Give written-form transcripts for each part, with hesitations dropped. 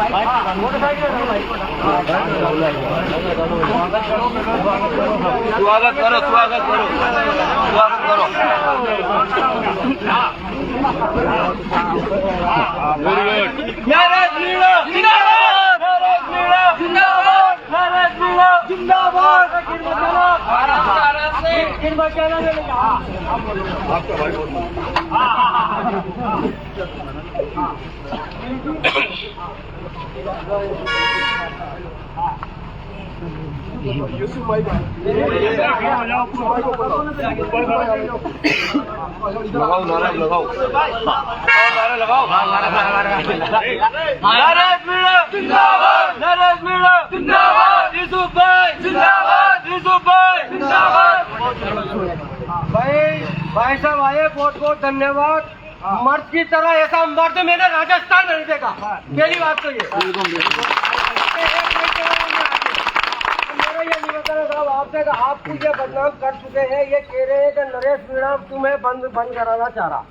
स्वागत करो, स्वागत करो, स्वागत करो। Very good. नाराज मीणा जिंदाबाद, नाराज मीणा जिंदाबाद, नाराज मीणा जिंदाबाद। आपका भाई यूसुफ भाई लगाओ, नारा लगाओ, नारा लगाओ। नाराज मीणा जिंदाबाद, नाराज मीणा जिंदाबाद, यूसुफ भाई जिंदाबाद, यूसुफ भाई जिंदाबाद। भाई साहब आए, बहुत बहुत धन्यवाद। मर्द की तरह ऐसा मर्द मैंने राजस्थान नहीं देखा। पहली बात तो ये मेरा ये निवेदन है साहब आपसे, आपको ये बदनाम कर चुके हैं। ये कह रहे हैं कि नरेश मीणा तुम्हें बंद कराना चाह रहा।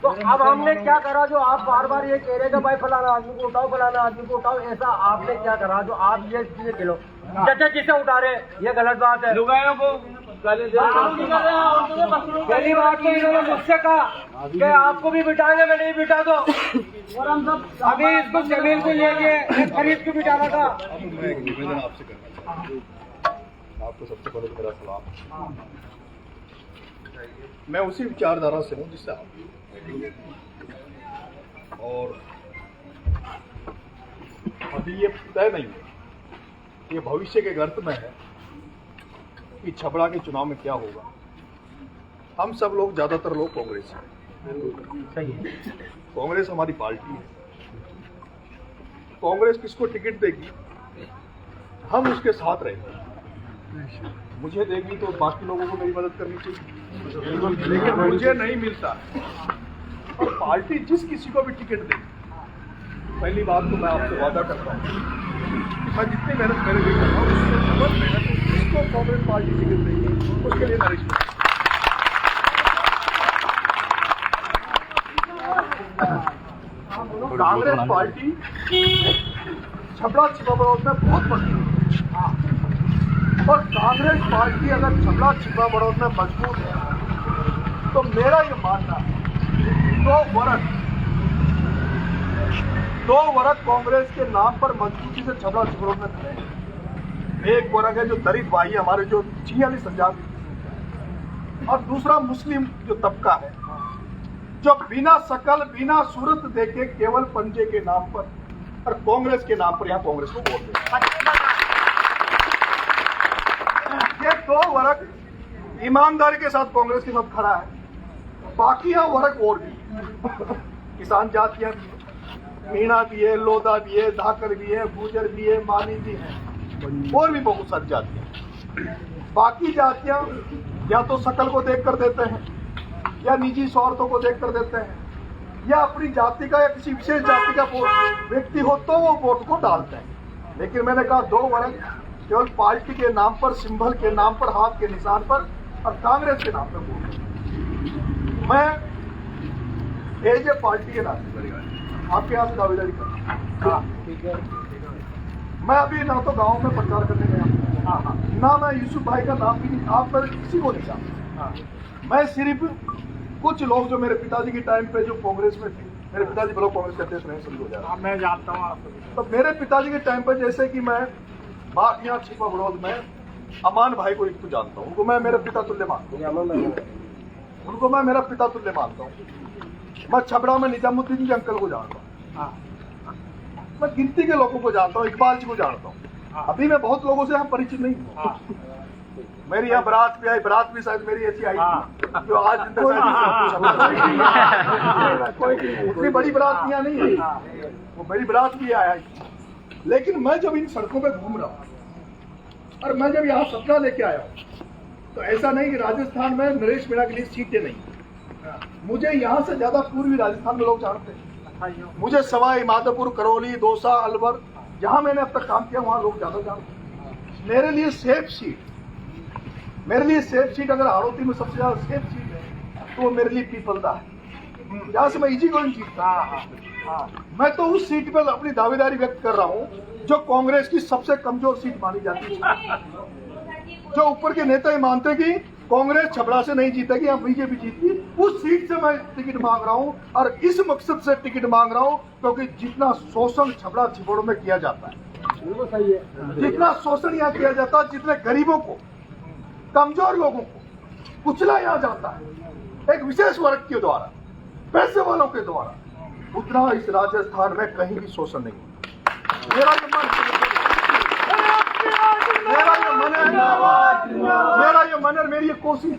तो अब हमने क्या करा जो आप बार बार ये कह रहे हैं कि भाई फलाना आदमी को उठाओ, फलाना आदमी को उठाओ। ऐसा आपने क्या करा जो आप ये चीजें खिलो जैसे जिसे उतारे? ये गलत बात है। लुगाइयों को पहली बात तो इन्होंने मुझसे कहा कि आपको भी बिठाएंगे, मैं नहीं बिठा दो। और हम सब अभी इसको जमीन को लेके खरीद के बिठाना था। मैं एक निवेदन आपसे करना चाहता हूँ। आपको सबसे पहले तो मेरा सलाम। मैं उसी विचारधारा से हूँ जिससे आप, और अभी ये तय नहीं है, ये भविष्य के गर्त में है कि छपरा के चुनाव में क्या होगा। हम सब लोग, ज्यादातर लोग कांग्रेस हैं। सही है। कांग्रेस हमारी पार्टी है। कांग्रेस किसको टिकट देगी हम उसके साथ रहेंगे। मुझे देगी तो बाकी लोगों को मेरी मदद करनी चाहिए, लेकिन मुझे नहीं मिलता। और पार्टी जिस किसी को भी टिकट देगी, पहली बात तो मैं आपसे वादा करता हूँ कि मैं जितनी मेहनत मेरे लिए कर रहा हूँ उससे डबल मेहनत जिसको कांग्रेस पार्टी टिकट देगी उसके लिए नरेश मीणा। कांग्रेस पार्टी छपरा छिपाबड़ौद में बहुत मजबूत है, और कांग्रेस पार्टी अगर छपरा छिपाबड़ौद में मजबूत है तो मेरा ये मानना है दो वर्ग कांग्रेस के नाम पर मजबूती से छपरा छिपाबड़ौद में खड़े हैं। एक वर्ग है जो दलित भाई हमारे, जो 46,000, और दूसरा मुस्लिम जो तबका है जो बिना शकल बिना सूरत देखे केवल पंजे के नाम पर और कांग्रेस के नाम पर यहाँ कांग्रेस को वोट देते हैं। ये दो वर्ग ईमानदारी के साथ कांग्रेस के साथ खड़ा है। बाकी यहाँ वर्ग और भी किसान जातियां भी है, मीणा भी है, लोधा भी है, धाकर भी है, गुजर भी है, माली भी है, और भी बहुत सारी जातियां। बाकी जातियां या तो शकल को देख कर देते हैं, या निजी स्वार्थों को देख कर देते हैं, या अपनी जाति का या किसी विशेष जाति का व्यक्ति हो तो वो वोट को डालते हैं। लेकिन मैंने कहा दो वर्ग केवल पार्टी के नाम पर, सिंबल के नाम पर, हाथ के निशान पर और कांग्रेस के नाम पर वोट। मैं एज ए पार्टी के नाते आपके यहाँ से दावेदारी करता हूँ। मैं अभी ना तो गांव में प्रचार करने गया, ना मैं यूसुफ भाई का नाम भी आप पर किसी को नहीं जानता। मैं सिर्फ कुछ लोग जो मेरे पिताजी के टाइम पे जो कांग्रेस में थे, मेरे पिताजी ब्लॉक कांग्रेस के अध्यक्ष रहे, समझो जाए। मैं जानता हूँ आपको। तो मेरे पिताजी के टाइम पे जैसे कि मैं यहाँ छिपाबड़ौद में अमान भाई को एक तो जानता हूँ, उनको मैं मेरे पिता तुल्य मानता हूँ, उनको मैं मेरा पिता तुल्य मानता हूँ। मैं छपरा में निजामुद्दीन के अंकल को जानता हूँ, मैं गिनती के लोगों को जानता हूँ, इकबाल जी को जानता हूँ। अभी मैं बहुत लोगों से यहाँ परिचित नहीं हूँ। मेरी यहाँ बारात भी आई, बारात भी शायद मेरी ऐसी आई जो आज उतनी बड़ी बारात यहाँ नहीं है, वो बड़ी बारात भी आया। लेकिन मैं जब इन सड़कों पे घूम रहा हूँ और मैं जब यहाँ सपना लेके आया हूँ, तो ऐसा नहीं कि राजस्थान में नरेश मीणा के लिए सीटें नहीं। मुझे यहाँ से ज्यादा पूर्वी राजस्थान में लोग जानते हैं। मुझे सवाई माधोपुर, करौली, दौसा, अलवर, जहाँ मैंने अब तक काम किया वहाँ लोग ज्यादा जानते हैं। मेरे लिए सेफ सीट अगर आरोती में सबसे ज्यादा सेफ सीट है तो वो मेरे लिए पीपलदा है। जहाँ से मैं इजी गोइंग जीतता। मैं तो उस सीट पर अपनी दावेदारी व्यक्त कर रहा हूँ जो कांग्रेस की सबसे कमजोर सीट मानी जाती है, जो ऊपर के नेता ही मानते कि कांग्रेस छपरा से नहीं जीतेगी या बीजेपी जीतगी। उस सीट से मैं टिकट मांग रहा हूँ और इस मकसद से टिकट मांग रहा हूँ क्योंकि जितना शोषण छपरा छिपोड़ों में किया जाता है, जितना शोषण यहाँ किया जाता है, जितने गरीबों को, कमजोर लोगों को कुचला यहाँ जाता है एक विशेष वर्ग के द्वारा, पैसे वालों के द्वारा, उतना इस राजस्थान में कहीं भी शोषण नहीं होता। मेरा ये मन है, मेरी ये कोशिश है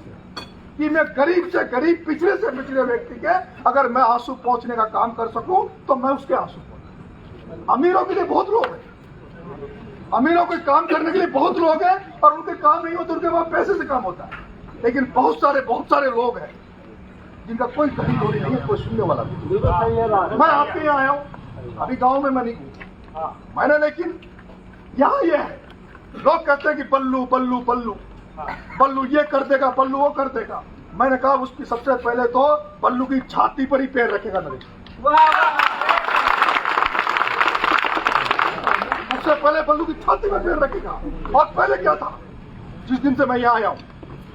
कि मैं गरीब से गरीब, पिछड़े से पिछड़े व्यक्ति के अगर मैं आंसू पहुंचने का काम कर सकूं तो मैं उसके आंसू पहुंचूं। अमीरों के लिए बहुत लोग हैं, अमीरों को काम करने के लिए बहुत लोग हैं और उनके काम नहीं होते, उनके पास पैसे से काम होता है, लेकिन बहुत सारे लोग हैं जिनका कोई खरीदोरी नहीं है, कोई सुनने वाला नहीं। मैं आपके यहाँ आया हूँ, अभी गाँव में मैं नहीं हूँ मैंने, लेकिन यहाँ ये है, लोग कहते हैं कि पल्लू पल्लू पल्लू पल्लू ये कर देगा, पल्लू वो कर देगा। मैंने कहा उसकी सबसे पहले तो पल्लू की छाती पर ही पैर रखेगा नरेश, सबसे पहले पल्लू की छाती पर पैर रखेगा। और पहले क्या था, जिस दिन से मैं यहाँ आया हूँ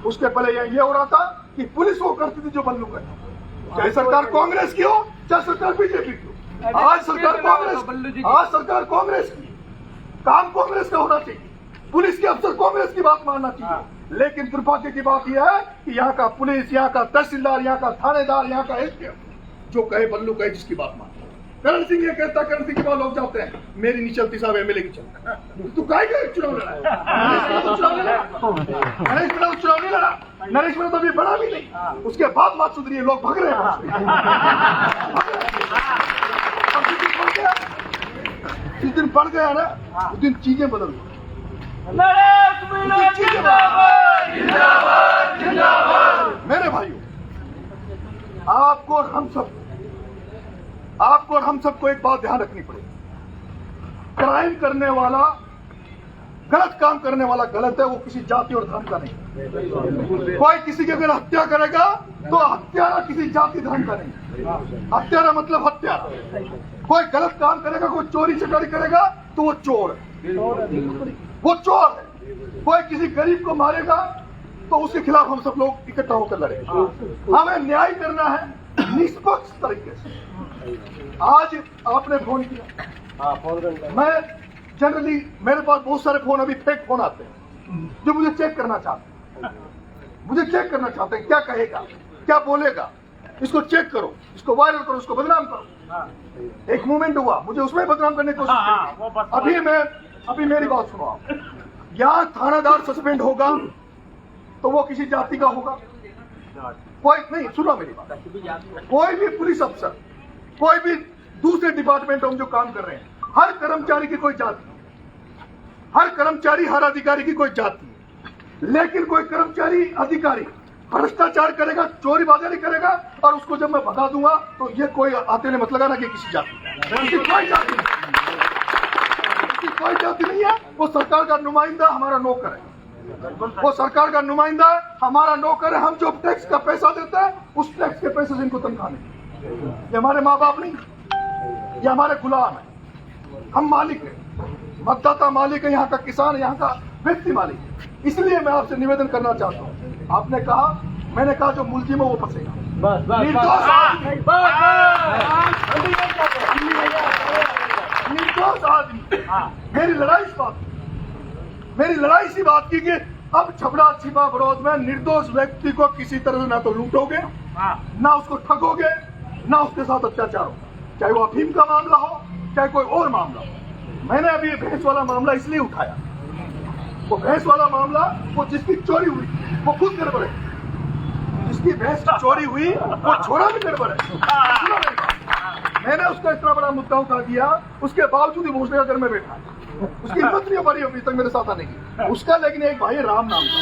उसके पहले ये हो रहा था कि पुलिस वो करती थी जो पल्लू करता, चाहे सरकार कांग्रेस की हो चाहे सरकार बीजेपी की हो। आज सरकार कांग्रेस की, काम कांग्रेस का होना चाहिए, पुलिस के अफसर कांग्रेस की बात मानना चाहिए। लेकिन दुर्भाग्य की बात यह है कि यहाँ का पुलिस, यहाँ का तहसीलदार, यहाँ का थानेदार, यहाँ का एसडीएम जो कहे बल्लू कहे जिसकी बात मानता। करण सिंह ये कहता, करण सिंह के बाद लोग जाते हैं मेरी नहीं चलती साहब, एमएलए की चलता है। तू काहे का चुनाव लड़ा? चुनाव नहीं लड़ा, नरेश मेरा तो अभी बड़ा भी नहीं, उसके बाद बात सुधरी है, लोग भग रहे हैं। जिस दिन पड़ गया ना उस दिन चीजें बदल गई। मेरे भाइयों, आपको और हम सबको एक बात ध्यान रखनी पड़ेगी, क्राइम करने वाला, गलत काम करने वाला गलत है, वो किसी जाति और धर्म का नहीं। कोई किसी की अगर हत्या करेगा तो हत्यारा किसी जाति धर्म का नहीं, हत्यारा मतलब हत्यारा। कोई गलत काम करेगा, कोई चोरी चकारी करेगा तो वो चोर है, वो चोर है। कोई किसी गरीब को मारेगा तो उसके खिलाफ हम सब लोग इकट्ठा होकर लड़ेंगे। हमें न्याय करना है निष्पक्ष तरीके से। आज आपने फोन किया, मैं जनरली मेरे पास बहुत सारे फोन, अभी फेक फोन आते हैं जो मुझे चेक करना चाहते हैं, क्या कहेगा, क्या बोलेगा, इसको चेक करो, इसको वायरल करो, इसको बदनाम करो। एक मूवमेंट हुआ, मुझे उसमें बदनाम करने की कोशिश की। अभी मेरी बात सुनो आप, यहाँ थानादार सस्पेंड होगा तो वो किसी जाति का होगा, कोई नहीं, सुनो मेरी बात, कोई भी पुलिस अफसर, कोई भी दूसरे डिपार्टमेंट में जो काम कर रहे हैं, हर कर्मचारी की कोई जाति, हर कर्मचारी, हर अधिकारी की कोई जाति है। लेकिन कोई कर्मचारी, अधिकारी भ्रष्टाचार करेगा, चोरी बाजारी करेगा और उसको जब मैं भगा दूंगा तो ये कोई आते नहीं मत लगाना कि किसी जाति, कोई जाति नहीं है। वो सरकार का नुमाइंदा, हमारा नौकर है, वो सरकार का नुमाइंदा हमारा नौकर है। हम जो टैक्स का पैसा देते हैं उस टैक्स के पैसे से इनको तनख्वाह नहीं। ये हमारे माँ बाप नहीं, ये हमारे गुलाम है। हम मालिक है, मतदाता मालिक है, यहाँ का किसान, यहाँ का व्यक्ति मालिक है। इसलिए मैं आपसे निवेदन करना चाहता हूँ, आपने कहा, मैंने कहा जो मुलजिम है वो फंसेगा। निर्दोष आदमी, मेरी लड़ाई इसी बात की कि अब छपरा छिपा बड़ौद में निर्दोष व्यक्ति को किसी तरह ना तो लूटोगे, ना उसको ठगोगे, ना उसके साथ अत्याचार होगा, चाहे वो अफीम का मामला हो चाहे कोई और मामला हो। मैंने अभी भैंस वाला मामला इसलिए उठाया, वो भैंस वाला मामला, वो जिसकी चोरी हुई वो खुद गड़बड़ है, जिसकी भैंस चोरी हुई वो छोरा भी गड़बड़ है। मैंने उसका इतना बड़ा मुद्दा उठा दिया, उसके बावजूद ही भोसले का घर में बैठा, उसकी हिम्मत नहीं हमारी अभी तक मेरे साथ आने की। उसका लेकिन एक भाई राम नाम का,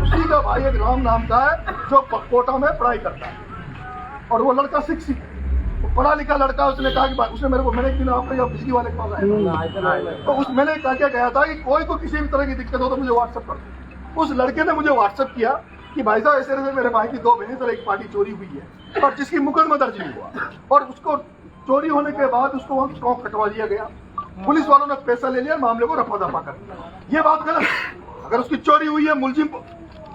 उसी का भाई एक राम नाम का है जो कोटा में पढ़ाई करता है और वो लड़का शिक्षित है, वो पढ़ा लिखा लड़का। उसने कहा कि उसने मेरे को, मैंने एक दिन आपने बिजली वाले के पास आया तो मैंने कहा क्या गया था कि कोई को किसी भी तरह की दिक्कत हो तो मुझे व्हाट्सएप कर दो। उस लड़के ने मुझे व्हाट्सएप किया कि भाई साहब ऐसे ऐसे मेरे भाई की 2 भैंस और 1 पार्टी चोरी हुई है और जिसकी मुकदमा दर्ज नहीं हुआ और उसको चोरी होने के बाद उसको वहाँ चौक कटवा दिया गया, पुलिस वालों ने पैसा ले लिया, मामले को रफा दफा कर दिया। ये बात गलत है। अगर उसकी चोरी हुई है, मुलजिम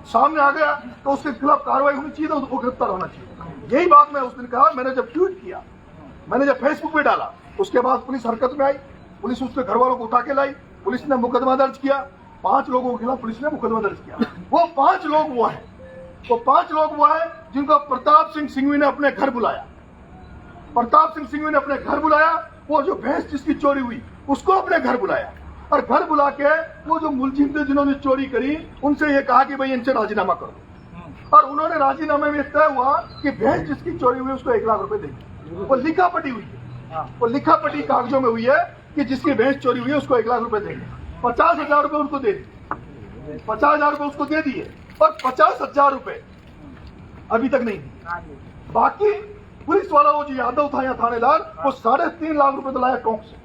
सामने आ गया तो उसके खिलाफ कार्रवाई होनी चाहिए, तो उसको गिरफ्तार होना चाहिए। यही बात मैं उस दिन कहा। मैंने जब ट्वीट किया, मैंने जब फेसबुक पे डाला, उसके बाद पुलिस हरकत में आई, पुलिस उसके घर वालों को उठा के लाई, पुलिस ने मुकदमा दर्ज किया, 5 लोगों के खिलाफ पुलिस ने मुकदमा दर्ज किया। वो 5 लोग वो हैं, वो 5 लोग वो हैं जिनको प्रताप सिंह सिंघवी ने अपने घर बुलाया। प्रताप सिंह सिंघवी ने अपने घर बुलाया, वो जो भैंस जिसकी चोरी हुई उसको अपने घर बुलाया और घर बुला के वो जो मुलजिम थे जिन्होंने चोरी करी उनसे ये कहा कि भाई इनसे राजीनामा करो, और उन्होंने राजीनामे में तय हुआ कि भैंस जिसकी चोरी हुई उसको 1 लाख रुपए देंगे। वो लिखा पटी हुई है, वो लिखा पटी कागजों में हुई है कि जिसकी भैंस चोरी हुई है उसको 1 लाख रुपए देंगे। 50,000 रुपए उनको दे दिए, 50,000 रुपए उसको दे दिए और 50,000 रुपए अभी तक नहीं दिए। बाकी पुलिस वाला वो जो यादव था या थानेदार, वो 3.5 लाख रुपए तो लाया टोंक से।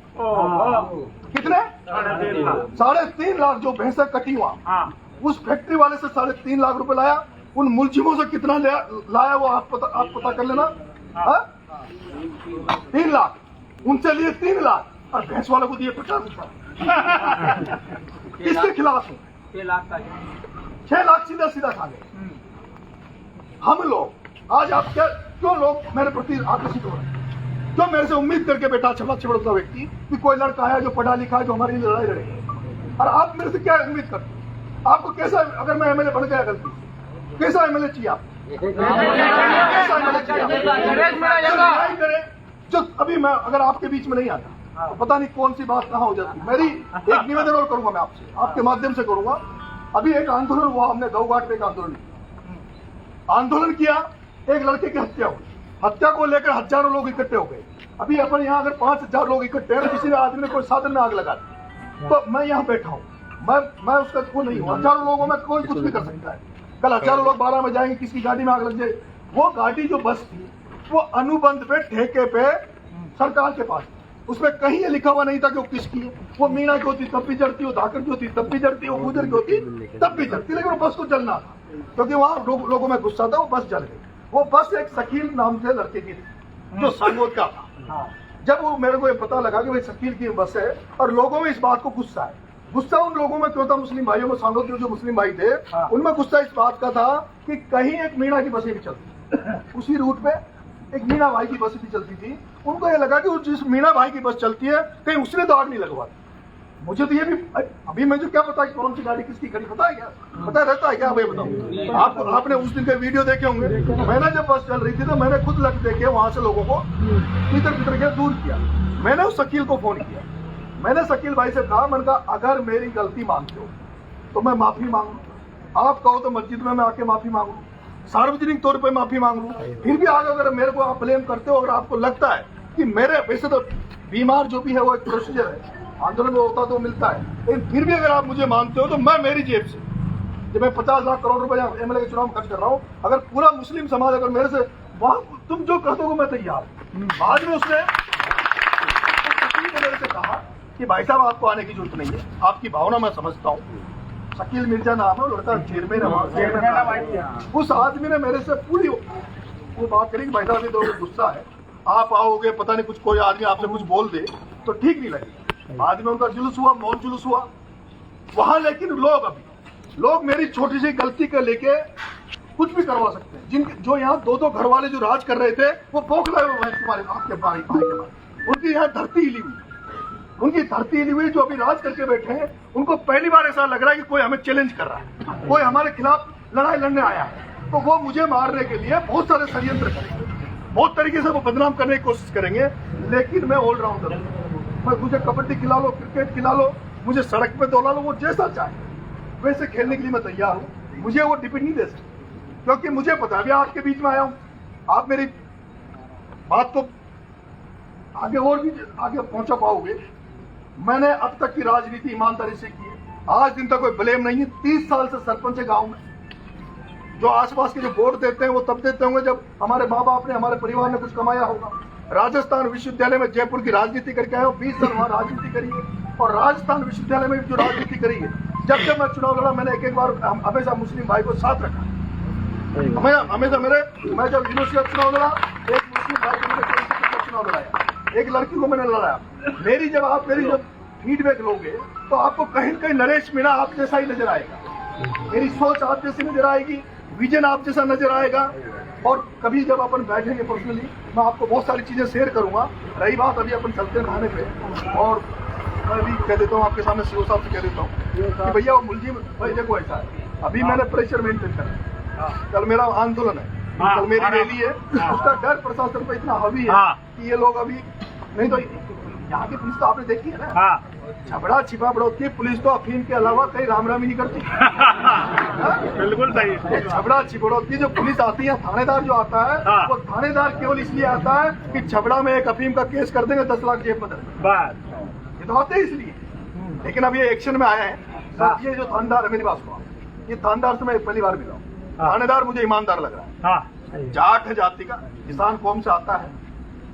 कितने? 3.5 लाख जो भैंसा कटी हुआ, उस फैक्ट्री वाले से 3.5 लाख रुपए लाया। उन मुलजिमों से कितना लाया वो आप पता कर लेना। 3 लाख उनसे लिए, 3 लाख और भैंस वालों को दिए 50 रुपए। किसके खिलाफ है? 6 लाख सीधा सीधा खा गए। हम लोग आज आप क्यों लोग मेरे प्रति आकर्षित हो रहे हैं? जो मेरे से उम्मीद करके बैठा छिपड़ता व्यक्ति कि कोई लड़का है जो पढ़ा लिखा है जो हमारी लड़ाई लड़ेगा, और आप मेरे से क्या उम्मीद करते हैं? आपको कैसा, अगर मैं एमएलए बन गया गलती से, कैसा एमएलए चाहिए आप? कैसा एमएलए चाहिए? जो अभी मैं अगर आपके बीच में नहीं आता तो पता नहीं कौन सी बात कहाँ हो जाती। मेरी एक निवेदन और करूंगा मैं आपसे, आपके माध्यम से करूंगा। अभी एक आंदोलन हुआ, हमने गौघाट पे एक आंदोलन किया, एक लड़के की हत्या हुई। हत्या को लेकर हजारों लोग इकट्ठे हो गए। अभी अपन यहाँ अगर 5,000 लोग इकट्ठे हैं, किसी ने आदमी ने कोई साधन में आग लगा दी, तो मैं यहाँ बैठा हूँ, मैं उसका वो नहीं हूँ। हजारों लोगों में कोई कुछ भी कर सकता है। कल हजारों लोग 12 में जाएंगे, किसी गाड़ी में आग लग जाए। वो गाड़ी जो बस थी वो अनुबंध पे, ठेके पे सरकार के पास, उसमें कहीं ये लिखा हुआ नहीं था कि वो किसकी है। वो मीना की होती तब भी जलती, वो धाकर की होती तब भी जलती, वो गुजर की होती तब भी जलती, लेकिन वो बस को जलना था क्योंकि वहां लोगों में गुस्सा था, वो बस जल गई। वो बस एक शकील नाम से लड़के की थी जो सांगोद का था। जब वो मेरे को ये पता लगा कि भाई शकील की बस है और लोगों में इस बात को गुस्सा है, गुस्सा उन लोगों में क्यों था? मुस्लिम भाइयों में, सांगोद के जो मुस्लिम भाई थे उनमें गुस्सा इस बात का था कि कहीं एक मीना की बसें भी चलती, उसी रूट पे एक मीना भाई की बस भी चलती थी। उनको ये लगा कि जिस मीना भाई की बस चलती है कहीं उसने तो आग नहीं लगवा। मुझे तो ये भी अभी मुझे क्या पता कि कौन सी गाड़ी किसकी खड़ी, पता है क्या? पता रहता है क्या? भाई बताओ। आपने उस दिन के वीडियो देखे होंगे। मैंने जब बस चल रही थी तो मैंने खुद लग देखे वहां से लोगों को भीतर के दूर किया। मैंने उस शकील को फोन किया, मैंने शकील भाई से कहा, मैंने कहा अगर मेरी गलती मानते हो तो मैं माफी मांगू, आप कहो तो मस्जिद में मैं आके माफी मांगू, सार्वजनिक तौर पर माफी मांग लूं। फिर भी आगे अगर मेरे को आप ब्लेम करते हो, अगर आपको लगता है कि मेरे, वैसे तो बीमार जो भी है वो एक प्रोसीजर है, आंदोलन में होता तो मिलता है, लेकिन फिर भी अगर आप मुझे मानते हो तो मैं मेरी जेब से, जब मैं 50 लाख करोड़ रुपए एमएलए के चुनाव में खर्च कर रहा हूँ, अगर पूरा मुस्लिम समाज अगर मेरे से वहां तुम जो कहते हो मैं तैयार। बाद में उसने मेरे से कहा कि भाई साहब आपको आने की जरूरत नहीं है, आपकी भावना मैं समझता हूँ। शकील मिर्जा नाम है, लड़का चेयरमैन है। उस आदमी ने मेरे से पूरी वो बात करी कि भाई साहब ये तो गुस्सा है, आप आओगे पता नहीं कुछ कोई आदमी आपसे कुछ बोल दे तो ठीक नहीं लगेगा। बाद में उनका जुलूस हुआ, मौन जुलूस हुआ वहां। लेकिन लोग मेरी छोटी सी गलती के लेके कुछ भी करवा सकते हैं। जो यहाँ 2 घर वाले जो राज कर रहे थे वो बौखलाए हुए तुम्हारे आपके भाई के बाद। उनकी यहाँ धरती हिली हुई, उनकी धरती हिली हुई। जो अभी राज करके बैठे हैं उनको पहली बार ऐसा लग रहा है कि कोई हमें चैलेंज कर रहा है, कोई हमारे खिलाफ लड़ाई लड़ने आया है। तो वो मुझे मारने के लिए बहुत सारे षड्यंत्र करेंगे, बहुत तरीके से वो बदनाम करने की कोशिश करेंगे। लेकिन मैं ऑलराउंडर हूँ, मुझे कबड्डी खिला लो, क्रिकेट खिला लो, मुझे सड़क पे दौड़ा लो, वो जैसा चाहे वैसे खेलने के लिए मैं तैयार हूँ। मुझे वो डिपेंड नहीं दे सकते क्योंकि मुझे पता है आपके बीच में आया हूँ, आप मेरी बात को आगे और भी आगे पहुंचा पाओगे। मैंने अब तक की राजनीति ईमानदारी से की है, आज दिन तक कोई ब्लेम नहीं है। 30 साल से सरपंच है गांव में। जो आसपास के जो वोट देते हैं वो तब देते होंगे जब हमारे माँ बाप ने, हमारे परिवार ने कुछ कमाया होगा। राजस्थान विश्वविद्यालय में जयपुर की राजनीति करके आया हूँ, 20 साल वहाँ राजनीति करी है और राजस्थान विश्वविद्यालय में जो राजनीति करी है, जब मैं चुनाव लड़ा मैंने एक बार हमेशा मुस्लिम भाई को साथ रखा। हमेशा मैं जब यूनिवर्सिटी का चुनाव लड़ा, एक मुस्लिम भाई को मैंने चुनाव लड़ाया, एक लड़की को मैंने लड़ाया। मेरी जब फीडबैक लोगे तो आपको कहीं न कहीं नरेश मीणा आप जैसा ही नजर आएगा, मेरी सोच आप जैसी नजर आएगी, विजन आप जैसा नजर आएगा। और कभी जब अपन बैठेंगे पर्सनली मैं आपको बहुत सारी चीजें शेयर करूंगा। रही बात अभी अपन चलते हैं थाने पे, और मैं भी कह देता हूँ आपके सामने सीओ साहब से कह देता हूँ कि भैया वो मुलजिम भाई देखो ऐसा है, अभी मैंने प्रेशर मेंटेन करना, कल मेरा आंदोलन है, कल मेरी रैली है, उसका डर प्रशासन पर इतना हावी है कि ये लोग अभी नहीं तो यहाँ की पुलिस तो आपने देखी है ना, झगड़ा छिपा बढ़ोतती है पुलिस तो अफीम के अलावा कहीं राम राम ही नहीं करती। बिल्कुल सही। झगड़ा छिपड़ोती जो पुलिस आती है, थानेदार जो आता है वो थानेदार केवल इसलिए आता है कि झगड़ा में एक अफीम का केस कर देंगे 10 लाख जेब में ये तो आते हैं इसलिए। लेकिन अब ये एक्शन में आए हैं, ये जो थानेदार है मेरी बात सुनो, ये थानेदार से मैं पहली बार मिला हूँ, थानेदार मुझे ईमानदार लग रहा है, जाट है, जाति का किसान कौम से आता है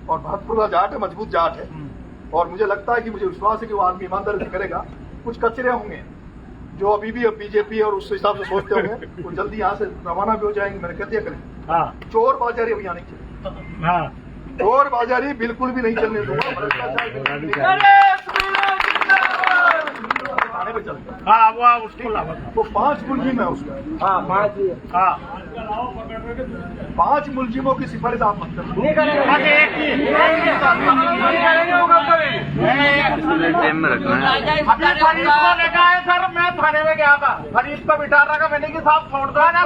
और भरतपुर का जाट है, मजबूत जाट है, और मुझे लगता है कि मुझे विश्वास है कि वो आदमी ईमानदारी से करेगा। कुछ कचरे होंगे जो अभी भी बीजेपी और उस हिसाब से सोचते होंगे वो जल्दी यहाँ से रवाना भी हो जाएंगे, मैंने कह दिया करें। चोर बाजारी अभी यहाँ नहीं चलेगी, चोर बाजारी बिल्कुल भी नहीं चलने दूंगा, थाने पे चलता वो 5 मुलजिम है उसका, 5 मुलजिमों की सिफारिश आप मत करें। सर मैं थाने में गया था, फरीद को बिठा रखा मैंने कि साहब छोड़ दो ना,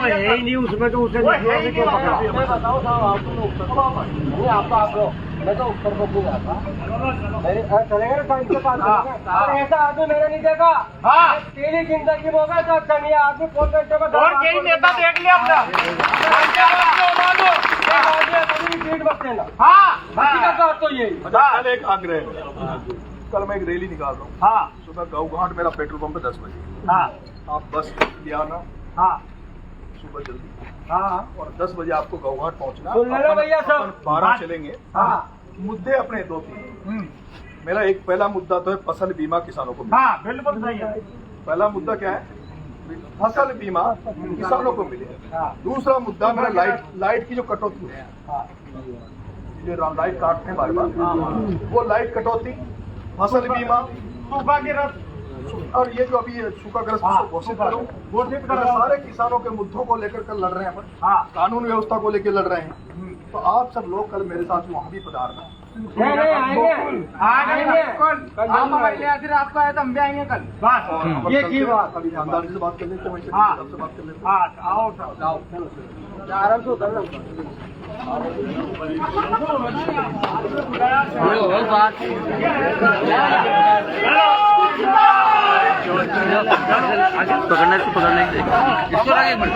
है ही नहीं उसमें, तो उसे बताओ साहब आपको मैं तो उत्तर प्रदेश गया था, चलेंगे ना साइंस के पास, और ऐसा आदमी मैंने नहीं देखा। तेरी जिंदगी में होगा तो कहीं आदमी 4 घंटे में और कई नेता देख लिया अपना सीट बचते ना। तो यही कल एक आग्रह है, कल मैं एक रैली निकाल रहा हूँ, सुबह गौघाट मेरा पेट्रोल पंप है 10 बजे, आप बस ले आना सुबह जल्दी, और 10 बजे आपको गौघाट पहुँचना। भैया सब 12 चलेंगे। मुद्दे अपने 2-3, मेरा एक पहला मुद्दा तो है फसल बीमा किसानों को मिले। बिल्कुल सही है। पहला मुद्दा क्या है, फसल बीमा किसानों को मिले। दूसरा मुद्दा मेरा लाइट की जो कटौती है, जो लाइट काटते हैं बार बार, वो लाइट कटौती, फसल बीमा, सूखा की रस, और ये जो अभी सूखा ग्रस्त घोषित करो, सारे किसानों के मुद्दों को लेकर कल लड़ रहे हैं अपन, कानून व्यवस्था को लेकर लड़ रहे हैं। तो आप सब लोग कल मेरे साथ वहाँ भी पधारना। फिर आपको आया तो हम भी आएंगे कल। बस ये की बात, अभी ईमानदारी से बात कर लेते हैं, सबसे बात कर लेते हैं। आओ आराम से उतर पकड़ना इसको, पकड़ना इसको, आगे बढ़।